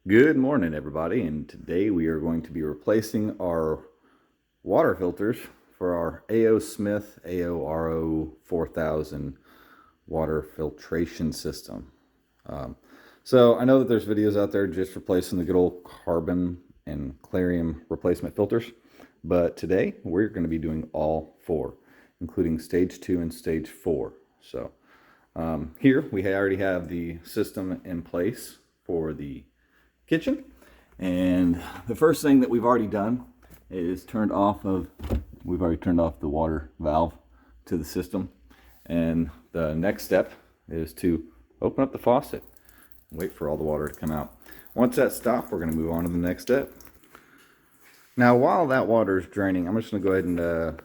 Good morning, everybody, and today we are going to be replacing our water filters for our A.O. Smith AO-RO-4000 water filtration system. So I know that there's videos out there just replacing the good old carbon and chlorine replacement filters, but today we're going to be doing all four, including stage 2 and stage 4. So here we already have the system in place for the kitchen, and the first thing that we've already done is we've already turned off the water valve to the system, and the next step is to open up the faucet and wait for all the water to come out. Once that's stopped, we're going to move on to the next step. Now while that water is draining, I'm just going to go ahead and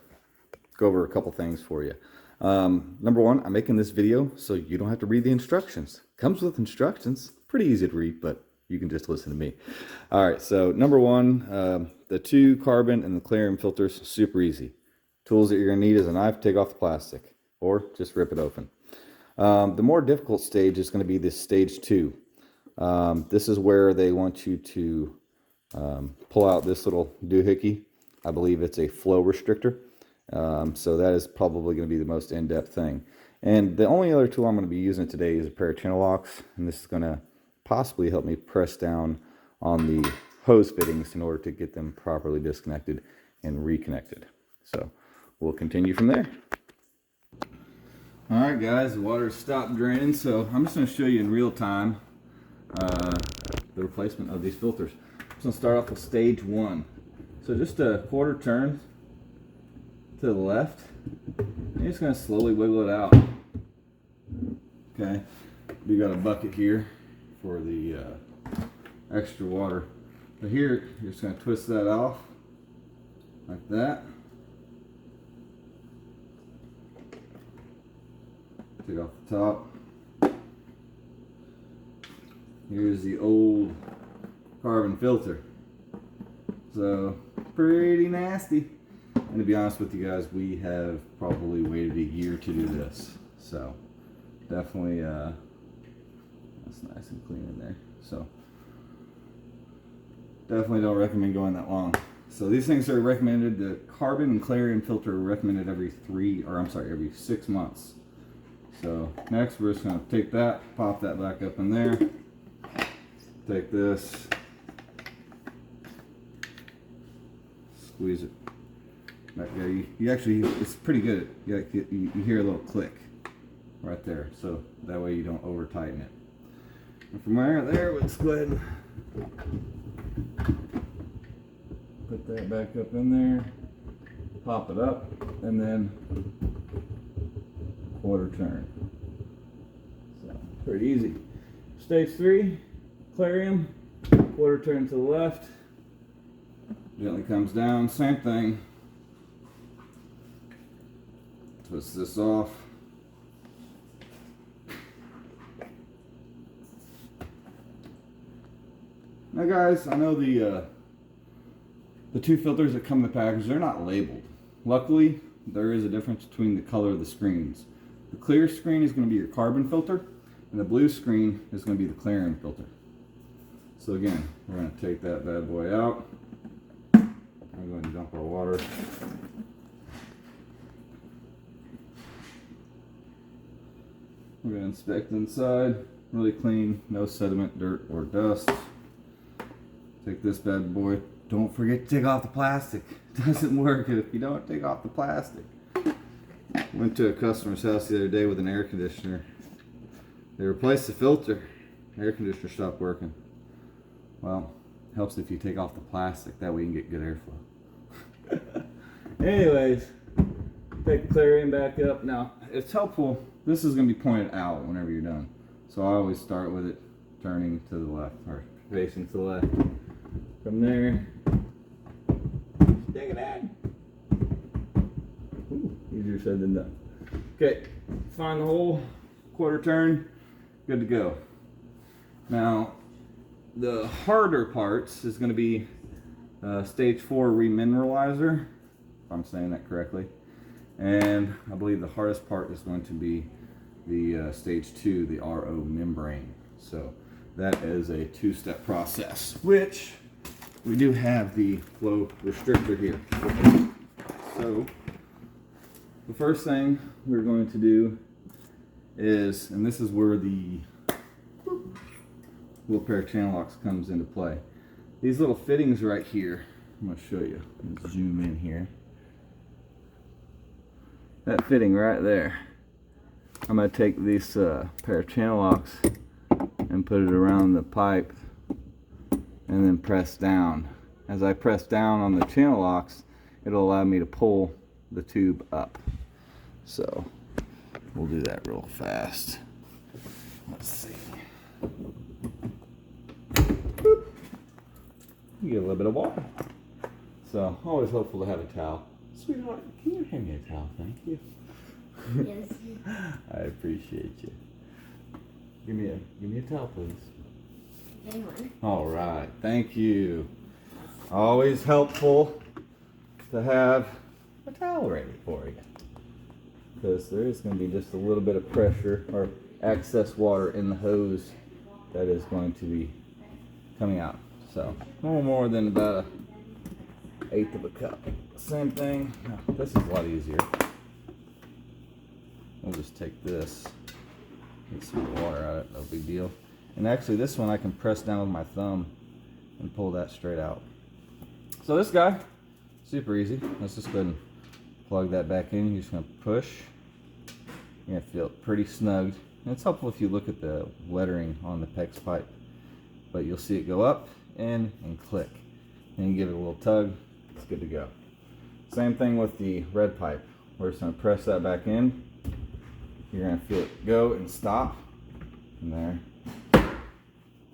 go over a couple things for you. Number one, I'm making this video so you don't have to read the instructions. Comes with instructions, pretty easy to read, but you can just listen to me. All right, so number one, the 2 carbon and the chlorine filters, super easy. Tools that you're gonna need is a knife to take off the plastic, or just rip it open. The more difficult stage is gonna be this stage 2. This is where they want you to pull out this little doohickey. I believe it's a flow restrictor. So that is probably gonna be the most in-depth thing. And the only other tool I'm gonna be using today is a pair of channel locks, and this is gonna possibly help me press down on the hose fittings in order to get them properly disconnected and reconnected. So we'll continue from there. All right, guys, the water stopped draining, so I'm just going to show you in real time the replacement of these filters. I'm just going to start off with stage 1. So just a quarter turn to the left. You're just going to slowly wiggle it out. Okay, we got a bucket here for the extra water. But here, you're just going to twist that off like that. Take off the top. Here's the old carbon filter. So, pretty nasty. And to be honest with you guys, we have probably waited a year to do this. So, definitely that's nice and clean in there. So definitely don't recommend going that long. So these things are recommended. The carbon and chlorine filter are recommended every 6 months. So next we're just going to take that, pop that back up in there. Take this, squeeze it back there. You actually, it's pretty good. You hear a little click right there. So that way you don't over tighten it. And from there, let's go ahead and put that back up in there, pop it up, and then quarter turn. So, pretty easy. Stage 3, chlorine, quarter turn to the left, gently comes down, same thing. Twist this off. Now guys, I know the 2 filters that come in the package, they're not labeled. Luckily, there is a difference between the color of the screens. The clear screen is going to be your carbon filter, and the blue screen is going to be the chlorine filter. So again, we're going to take that bad boy out. I'm going to dump our water. We're going to inspect inside, really clean, no sediment, dirt, or dust. Take this bad boy. Don't forget to take off the plastic. It doesn't work if you don't take off the plastic. Went to a customer's house the other day with an air conditioner. They replaced the filter. The air conditioner stopped working. Well, it helps if you take off the plastic. That way you can get good airflow. Anyways, take the chlorine back up. Now, it's helpful. This is going to be pointed out whenever you're done. So I always start with it turning to the left, or facing to the left. From there, stick it in. Ooh, easier said than done. Okay, find the hole, quarter turn, good to go. Now, the harder parts is going to be stage 4 remineralizer, if I'm saying that correctly. And I believe the hardest part is going to be the stage 2, the RO membrane. So that is a two-step process, which we do have the flow restrictor here. So the first thing we're going to do is, and this is where the little pair of channel locks comes into play. These little fittings right here, I'm going to show you. Let's zoom in here. That fitting right there, I'm going to take this pair of channel locks and put it around the pipe and then press down. As I press down on the channel locks, it'll allow me to pull the tube up. So we'll do that real fast. Let's see. Boop. You get a little bit of water. So always helpful to have a towel. Sweetheart, can you hand me a towel? Thank you. Yes. I appreciate you. Give me a towel, please. Anyone. All right, thank you. Always helpful to have a towel ready for you, because there is going to be just a little bit of pressure or excess water in the hose that is going to be coming out. So no more than about 1/8 of a cup. Same thing. No, this is a lot easier. We'll just take this, get some water out of it, no big deal. And actually this one I can press down with my thumb and pull that straight out. So this guy, super easy. Let's just go ahead and plug that back in. You're just going to push. You're going to feel it pretty snug. And it's helpful if you look at the lettering on the PEX pipe. But you'll see it go up, in, and click. And you give it a little tug, it's good to go. Same thing with the red pipe. We're just going to press that back in. You're going to feel it go and stop. And there.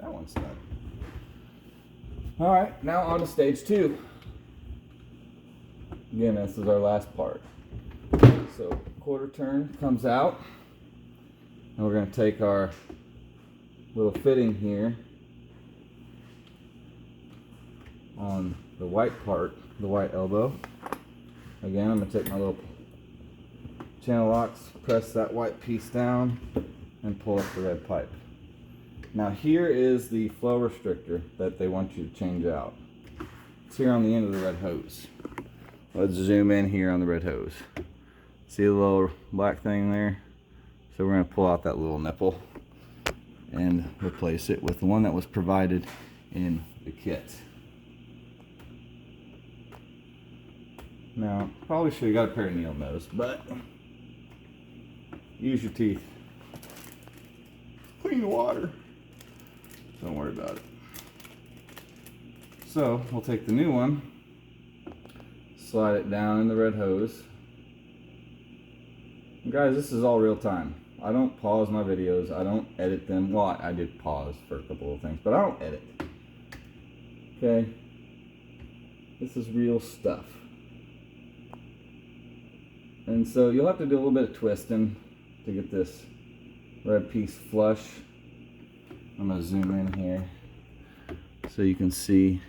That one's done. Alright, now on to stage 2. Again, this is our last part. So, quarter turn comes out. And we're going to take our little fitting here on the white part, the white elbow. Again, I'm going to take my little channel locks, press that white piece down, and pull up the red pipe. Now here is the flow restrictor that they want you to change out. It's here on the end of the red hose. Let's zoom in here on the red hose. See the little black thing there? So we're going to pull out that little nipple and replace it with the one that was provided in the kit. Now, probably should have got a pair of needle nose, but use your teeth. Clean water. Don't worry about it. So, we'll take the new one, slide it down in the red hose. And guys, this is all real time. I don't pause my videos. I don't edit them. Well, I did pause for a couple of things, but I don't edit. Okay? This is real stuff. And so you'll have to do a little bit of twisting to get this red piece flush. I'm going to zoom in here so you can see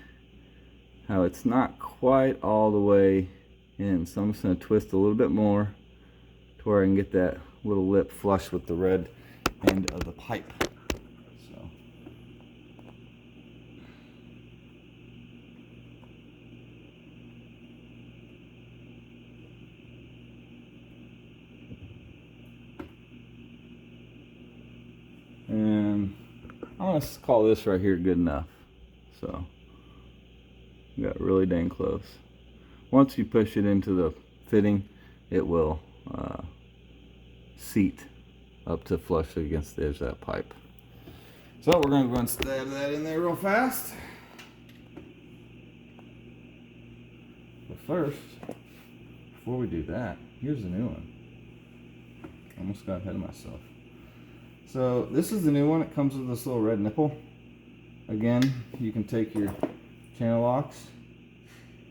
how it's not quite all the way in. So I'm just going to twist a little bit more to where I can get that little lip flush with the red end of the pipe. So. And I'm going to call this right here good enough. So, got really dang close. Once you push it into the fitting, it will seat up to flush against the edge of that pipe. So we're going to go and stab that in there real fast. But first, before we do that, here's the new one. Almost got ahead of myself. So this is the new one. It comes with this little red nipple. Again, you can take your channel locks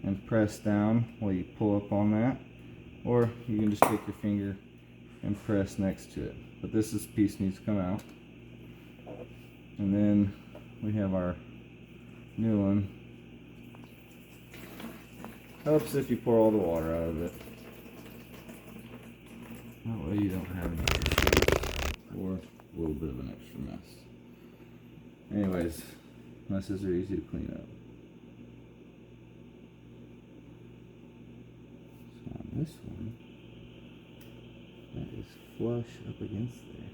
and press down while you pull up on that, or you can just take your finger and press next to it. But this piece needs to come out. And then we have our new one. Helps if you pour all the water out of it. That way you don't have any issues or a little bit of an extra mess. Anyways, messes are easy to clean up. So on this one, that is flush up against there.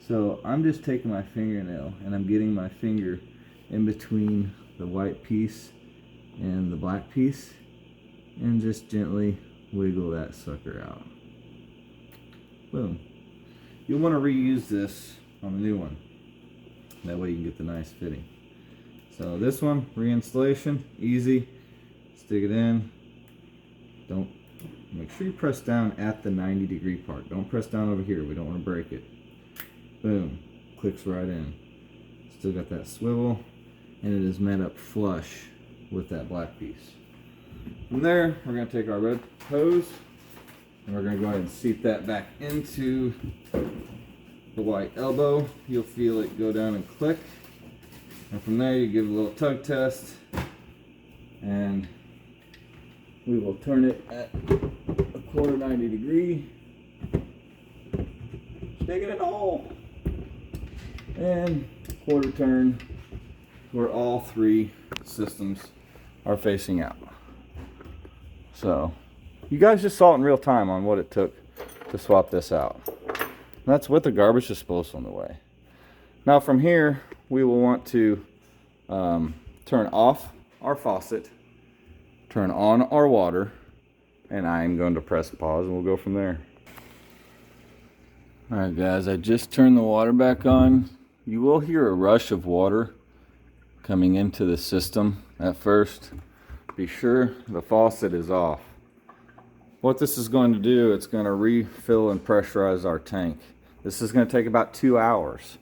So I'm just taking my fingernail and I'm getting my finger in between the white piece and the black piece and just gently wiggle that sucker out. Boom. You'll want to reuse this on the new one. That way you can get the nice fitting. So this one, reinstallation, easy. Stick it in. Don't, make sure you press down at the 90-degree part. Don't press down over here. We don't want to break it. Boom. Clicks right in. Still got that swivel, and it is met up flush with that black piece. From there, we're going to take our red hose, and we're going to go ahead and seat that back into the white elbow. You'll feel it go down and click. And from there, you give it a little tug test, and we will turn it at a quarter 90 degree. Stick it in the hole. And quarter turn where all three systems are facing out. So you guys just saw it in real time on what it took to swap this out. And that's with the garbage disposal on the way. Now from here, we will want to turn off our faucet, turn on our water, and I'm going to press pause and we'll go from there. Alright guys, I just turned the water back on. You will hear a rush of water coming into the system at first. Be sure the faucet is off. What this is going to do, it's going to refill and pressurize our tank. This is going to take about 2 hours.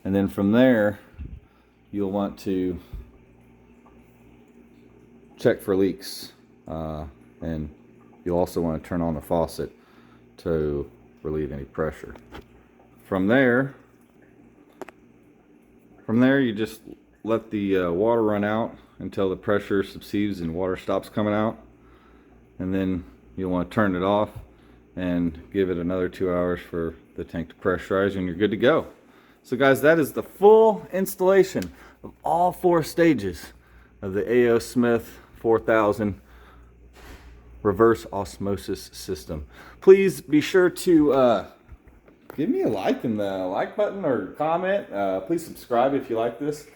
And then from there, you'll want to check for leaks. And you'll also want to turn on the faucet to relieve any pressure. From there you just let the water run out until the pressure subsides and water stops coming out, and then you'll want to turn it off and give it another 2 hours for the tank to pressurize, and you're good to go. So guys, that is the full installation of all 4 stages of the AO-US-RO-4000 reverse osmosis system. Please be sure to give me a like in the like button or comment. Please subscribe if you like this.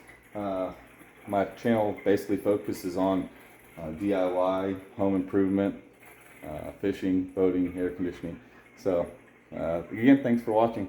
My channel basically focuses on DIY, home improvement, fishing, boating, air conditioning. So again, thanks for watching.